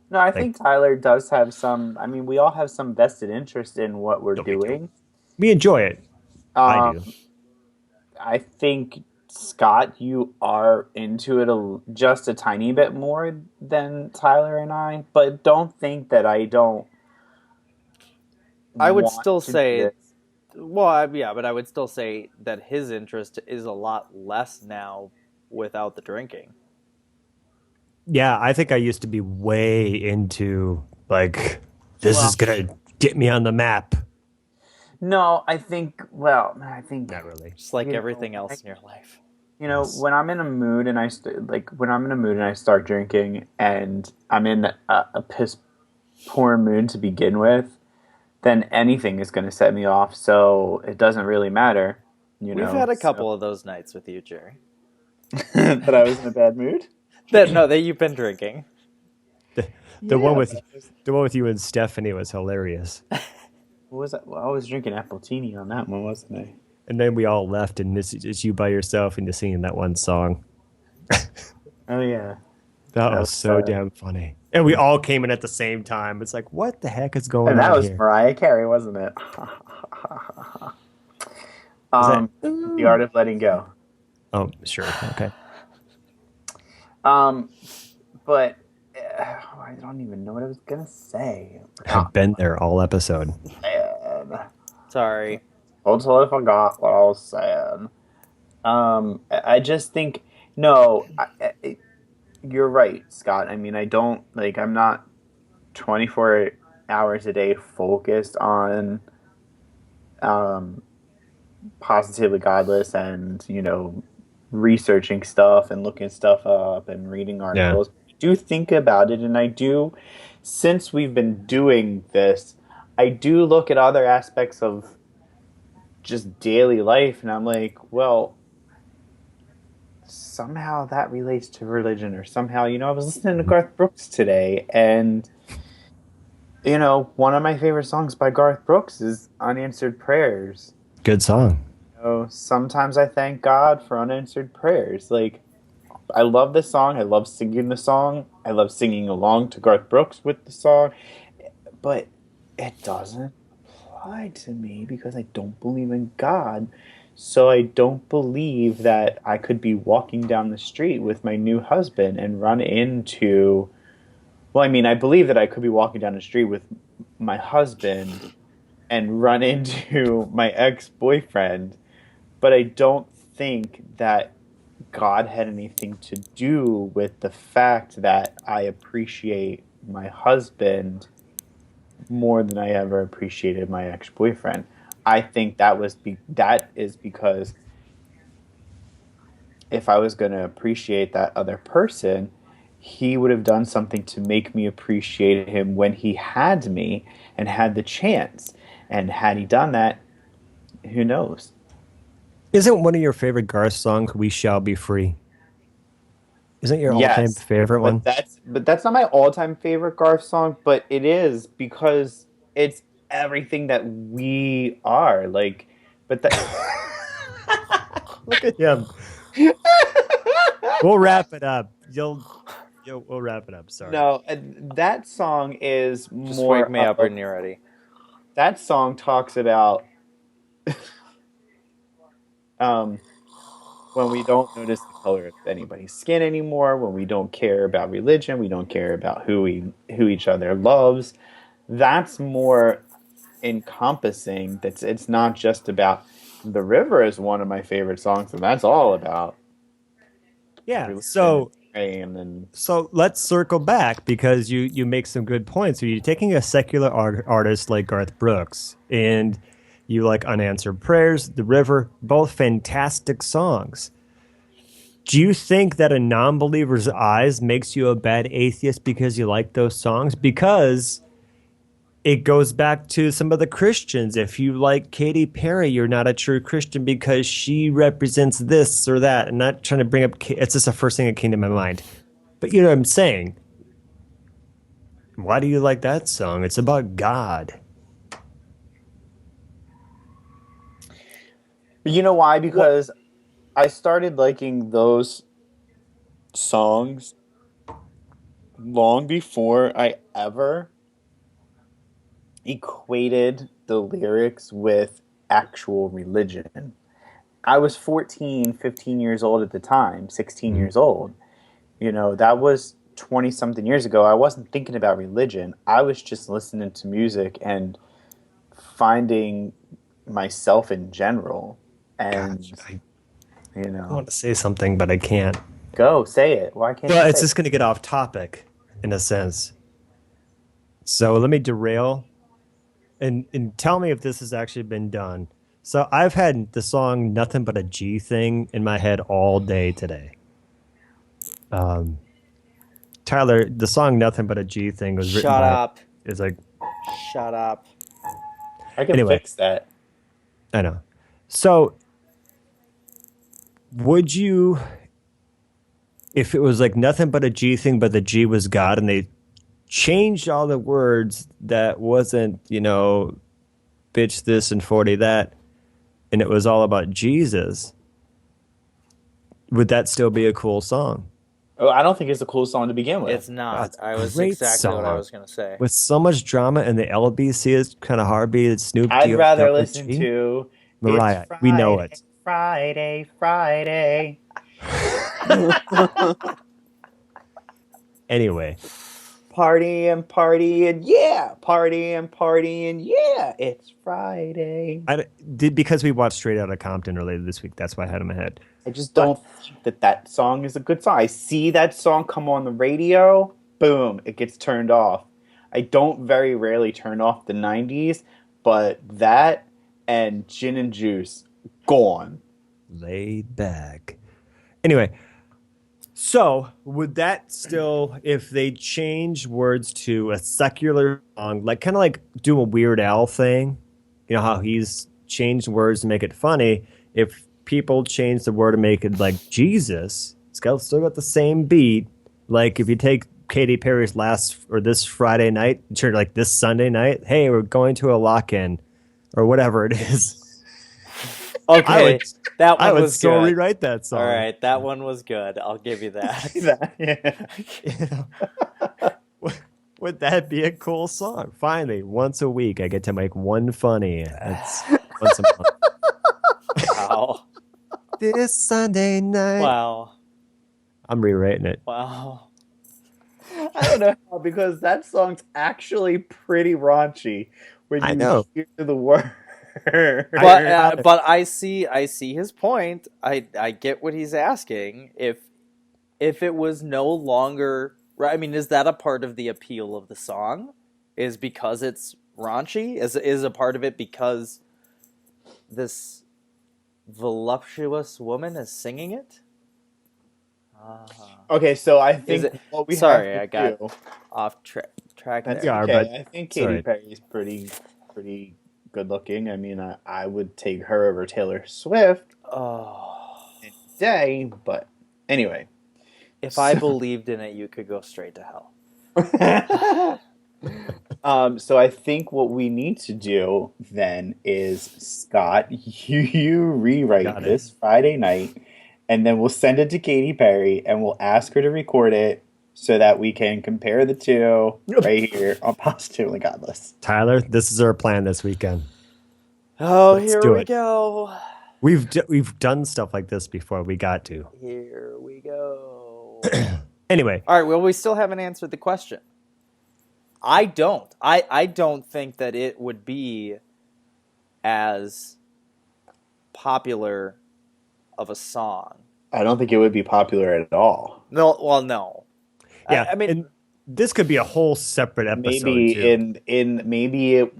No, I Like think Tyler does have some. I mean, we all have some vested interest in what we're we do. doing. We enjoy it. I do. Um, I think Scott, you are into it just a tiny bit more than Tyler and I, but don't think that I don't I would want still to do say, this. well, yeah, but I would still say that his interest is a lot less now without the drinking. Yeah, I think I used to be way into like this Well, is gonna get me on the map. no, I think. Well, I think Not really. Just like you everything know, else in your life. Yes. when I'm in a mood and when I'm in a mood and I start drinking and I'm in a piss poor mood to begin with, then anything is going to set me off. So it doesn't really matter, We've had a couple of those nights with you, Jerry. that I was in a bad mood. That you've been drinking. The one with but I was- the one with you and Stephanie was hilarious. what was that? Well, I was drinking Appletini on that one, wasn't I? And then we all left, and it's you by yourself and just singing that one song. Oh yeah. That was was, so damn funny. And we all came in at the same time. It's like, what the heck is going And that on was here? Mariah Carey, wasn't it? Is that- The Art of Letting Go. Oh, sure. Okay. But I don't even know what I was gonna say. I've been there all episode. Sorry. Totally forgot what I was saying. I just think no. You're right, Scott. I mean, I don't like. I'm not 24 hours a day focused on positively godless and researching stuff and looking stuff up and reading articles. I do think about it, and I do. Since we've been doing this, I do look at other aspects of just daily life, and I'm like, well, somehow that relates to religion, or somehow, I was listening to Garth Brooks today, and one of my favorite songs by Garth Brooks is Unanswered Prayers. Good song. Sometimes I thank God for unanswered prayers. Like, I love this song. I love singing the song. I love singing along to Garth Brooks with the song. But it doesn't apply to me because I don't believe in God. So I don't believe that I could be walking down the street with my new husband and run into... Well, I mean, I believe that I could be walking down the street with my husband and run into my ex-boyfriend, but I don't think that God had anything to do with the fact that I appreciate my husband more than I ever appreciated my ex-boyfriend. I think that is because if I was going to appreciate that other person, he would have done something to make me appreciate him when he had me and had the chance. And had he done that, who knows? Isn't one of your favorite Garth songs "We Shall Be Free"? Isn't your all-time Yes, favorite one? but that's not my all-time favorite Garth song, but it is because it's everything that we are. Like, but that Look at him. We'll wrap it up. We'll wrap it up. Sorry. no, that song is Just wake more me up of when you're ready. that song talks about um when we don't notice the color of anybody's skin anymore, when we don't care about religion, we don't care about who each other loves. That's more encompassing. That's it's not just about the river is one of my favorite songs, and that's all about Yeah. religion and So pain and let's circle back because you make some good points. So you're taking a secular artist like Garth Brooks and you like Unanswered Prayers, The River, both fantastic songs. Do you think that a non-believer's eyes makes you a bad atheist because you like those songs? Because it goes back to some of the Christians. If you like Katy Perry, you're not a true Christian because she represents this or that. I'm not trying to bring up, it's just the first thing that came to my mind. But you know what I'm saying? Why do you like that song? It's about God. you know why? Because I started liking those songs long before I ever equated the lyrics with actual religion. I was 14, 15 years old at the time, 16 Mhm. years old. That was 20 something years ago. I wasn't thinking about religion. I was just listening to music and finding myself in general. And, Gosh, I you know, want to say something, but I can't. go say it. Why can't you Well, say it's it? just going to get off topic in a sense. So let me derail and tell me if this has actually been done. So I've had the song "Nothing But a G Thing" in my head all day today. Um, Tyler, the song "Nothing But a G Thing" was written Shut by. up. It's like Shut up. I can anyway. fix that. I know. So would you, if it was like nothing but a G thing, but the G was God, and they changed all the words that wasn't, bitch this and 40 that, and it was all about Jesus, would that still be a cool song? Oh, I don't think it's a cool song to begin with. It's not. That's I a was great exactly what I song was going to say. with so much drama, and the LBC is kind of heartbeat. Snoop I'd D-O rather double listen G. to It's Mariah, we know Friday, it. Friday, Friday. Anyway, Party and party and yeah, party and party and yeah, it's Friday. I did because we watched Straight Outta Compton earlier this week. That's why I had in my head. I just But don't think that song is a good song. I see that song come on the radio, boom, it gets turned off. I don't very rarely turn off the 90s, but that and Gin and Juice, gone. laid back. Anyway, so would that still, if they change words to a secular song, like kind of like do a Weird Al thing, how he's changed words to make it funny. If people change the word to make it like Jesus, still got the same beat. Like if you take Katy Perry's last or this Friday night, turn like this Sunday night, hey, we're going to a lock-in or whatever it is. Okay, that I one would was still good. rewrite that song. All right, that one was good. I'll give you that. Yeah. Would that be a cool song? Finally, once a week, I get to make one funny. That's once a month. Wow. This Sunday night. Wow. I'm rewriting it. Wow. I don't know how, because that song's actually pretty raunchy when I you know. hear the word. But I see his point. I get what he's asking. If it was no longer right, I mean, is that a part of the appeal of the song? Is because it's raunchy? Is a part of it because this voluptuous woman is singing it? Okay, so I Is think it? what we have Sorry, to I got do. off track That's You there. are, but okay. I think it's all Katy right. Perry's pretty good looking. I mean, I would take her over Taylor Swift Oh, any day, but anyway. if I So, believed in it, you could go straight to hell. so I think what we need to do then is, Scott, you rewrite Got it. this Friday night, and then we'll send it to Katy Perry, and we'll ask her to record it so that we can compare the two right here on Positively Godless. Tyler, this is our plan this weekend. Oh, Let's here do we it. go. We've done stuff like this before. We got to. Here we go. Anyway, All right. Well, we still haven't answered the question. I don't. I don't think that it would be as popular of a song. I don't think it would be popular at all. No. Well, no. yeah, I mean, and this could be a whole separate episode Maybe too. in maybe it.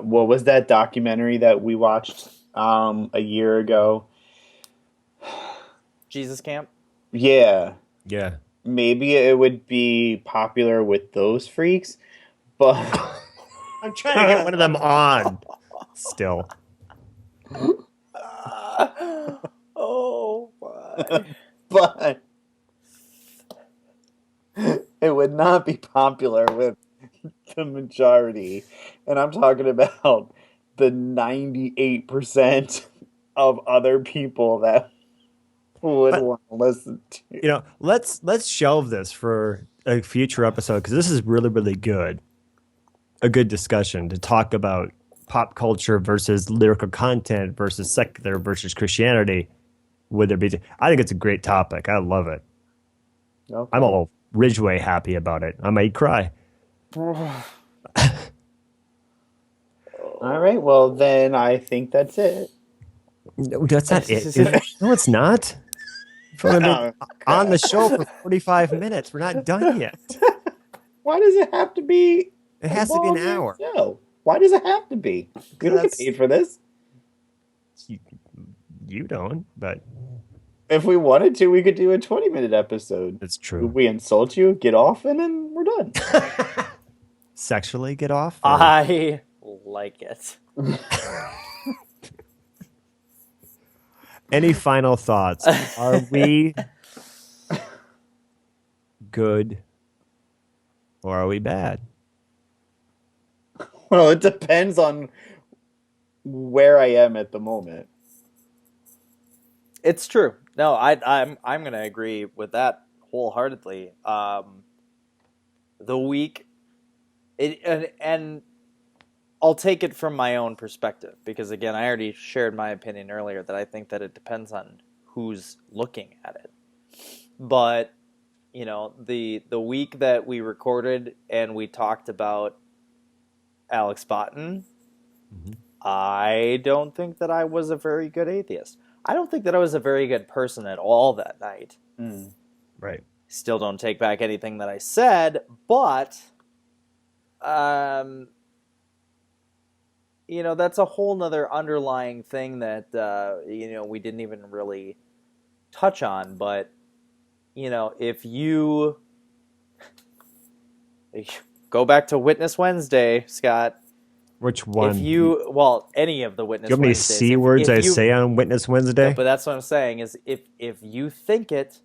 What was that documentary that we watched a year ago? Jesus Camp. Yeah, Yeah. maybe it would be popular with those freaks, but I'm trying to get one of them on still. Oh my. but it would not be popular with the majority. And I'm talking about the 98% of other people that would But- want to listen to. You know, let's shelve this for a future episode because this is really, really good. A good discussion to talk about pop culture versus lyrical content versus secular versus Christianity. Would there be? I think it's a great topic. I love it. Okay. I'm all Ridgeway happy about it. I might cry. All right. Well, then I think that's it. No, that's not it. Is it? No, it's not. We've only been on the show for 45 minutes. We're not done yet. Why does it have to be? It has to be an long hour. show? Why does it have to be? We don't get That's- paid for this. You don't, but If we wanted to, we could do a 20-minute episode. it's true. We insult you, get off, and then we're done. Sexually get off? Or- I like it. Any final thoughts? Are we good or are we bad? Well, it depends on where I am at the moment. It's true. No, I'm gonna agree with that wholeheartedly. The week, and I'll take it from my own perspective because again, I already shared my opinion earlier that I think that it depends on who's looking at it. But you know, the week that we recorded and we talked about Alex Botten, I don't think that I was a very good atheist. I don't think that I was a very good person at all that night. Right. Still don't take back anything that I said, but you know, that's a whole nother underlying thing that you know, we didn't even really touch on. But you know, if you go back to Witness Wednesday, Scott. Which one? If you, well, any of the Witness Do you have any Wednesdays. C words I say on Witness Wednesday? No, but that's what I'm saying is if you think it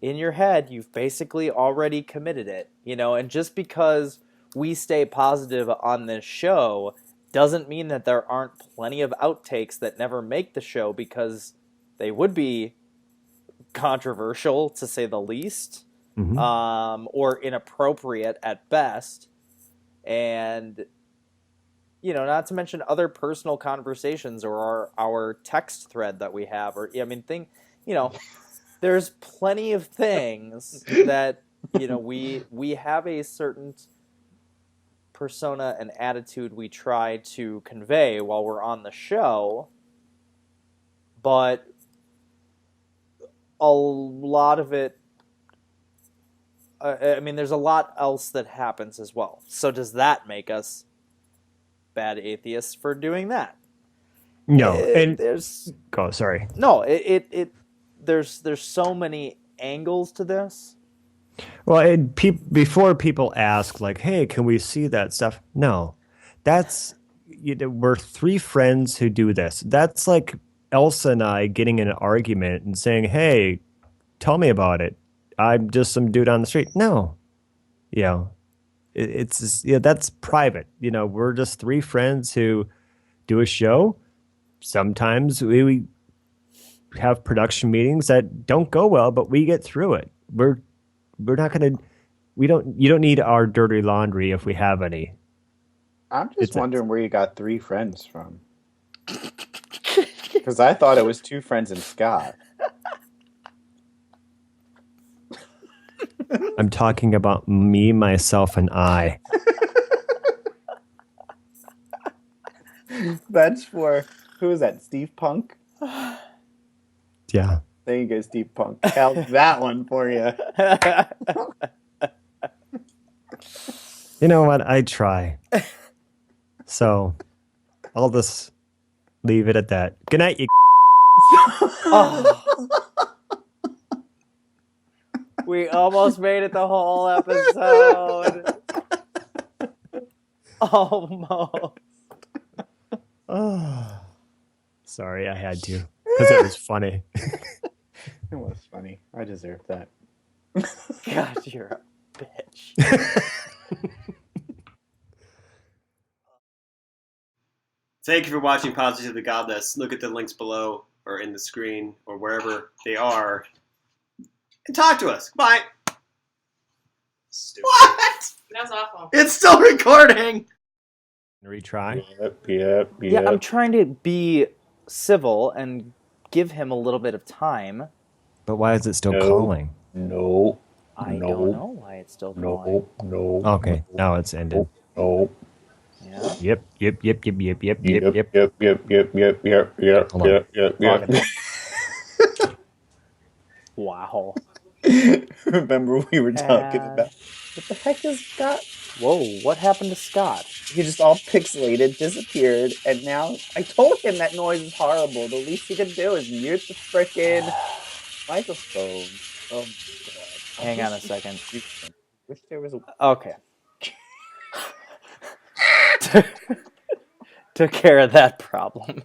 in your head, you've basically already committed it, you know, and just because we stay positive on this show doesn't mean that there aren't plenty of outtakes that never make the show because they would be controversial to say the least, or inappropriate at best. And you know, not to mention other personal conversations or our text thread that we have, or I mean, you know, there's plenty of things that you know we have a certain persona and attitude we try to convey while we're on the show, but a lot of it. I mean, there's a lot else that happens as well. So does that make us bad atheists for doing that? No, and there's go. Sorry. no. There's so many angles to this. Well, before people ask, like, "Hey, can we see that stuff?" No, that's we're three friends who do this. That's like Elsa and I getting in an argument and saying, "Hey, tell me about it. I'm just some dude on the street." No, you know, it's just, that's private. We're just three friends who do a show. Sometimes we have production meetings that don't go well, but we get through it. We're not gonna. You don't need our dirty laundry if we have any. I'm just wondering where you got three friends from. Because I thought it was two friends and Scott. I'm talking about me, myself, and I. That's for, who is that, Steve Punk? Yeah. There you go, Steve Punk. Held that one for you. You know what? I try. So I'll just leave it at that. Good night, you. Oh. We almost made it the whole episode. Almost. Oh. Sorry, I had to. Because it was funny. It was funny. I deserve that. God, you're a bitch. Thank you for watching Positively Godless. Look at the links below or in the screen or wherever they are. And talk to us. Bye. Stupid. What? That was awful. It's still recording. Retry. Yep. Yeah, I'm trying to be civil and give him a little bit of time. But why is it still calling? No. I don't know why it's still calling. No. Okay, now it's ended. No. Yeah. Yep. Hold on. Wow. Remember we were talking about, what the heck is Scott? Whoa, what happened to Scott? He just all pixelated, disappeared, and now I told him that noise is horrible. The least he could do is mute the frickin' microphone. Oh, God. Hang on a second. Wish there was a... Okay. Took care of that problem.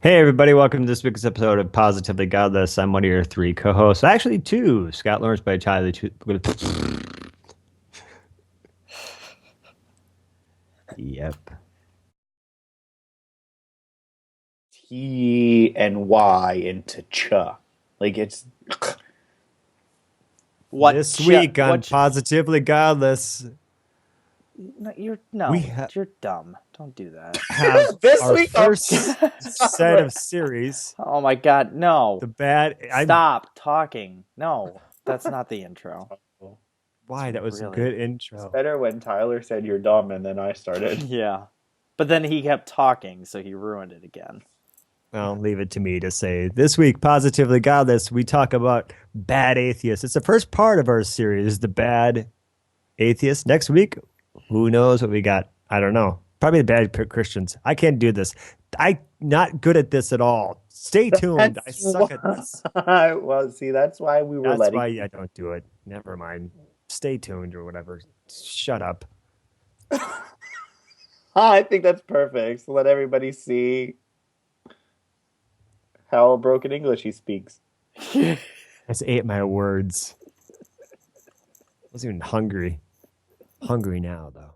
Hey, everybody. Welcome to this week's episode of Positively Godless. I'm one of your three co-hosts. Actually, two. Scott Lawrence by Charlie. Yep. T and Y into ch. Like it's... What This week on Positively Godless, No, you're dumb. Don't do that. have This our week on- first set of series. Oh my God, no! The bad. Stop talking. No, that's not the intro. Why? That was Really? a good intro. Better when Tyler said you're dumb and then I started. Yeah, but then he kept talking, so he ruined it again. Well, leave it to me to say. This week, Positively Godless, we talk about bad atheists. It's the first part of our series, the bad atheists. Next week, who knows what we got? I don't know. Probably the bad Christians. I can't do this. I'm not good at this at all. Stay tuned. I suck at this. Well, see, that's why we were That's why I don't do it. Never mind. Stay tuned or whatever. Shut up. I think that's perfect. So let everybody see how broken English he speaks. I just ate my words. I wasn't even hungry. Hungry now, though.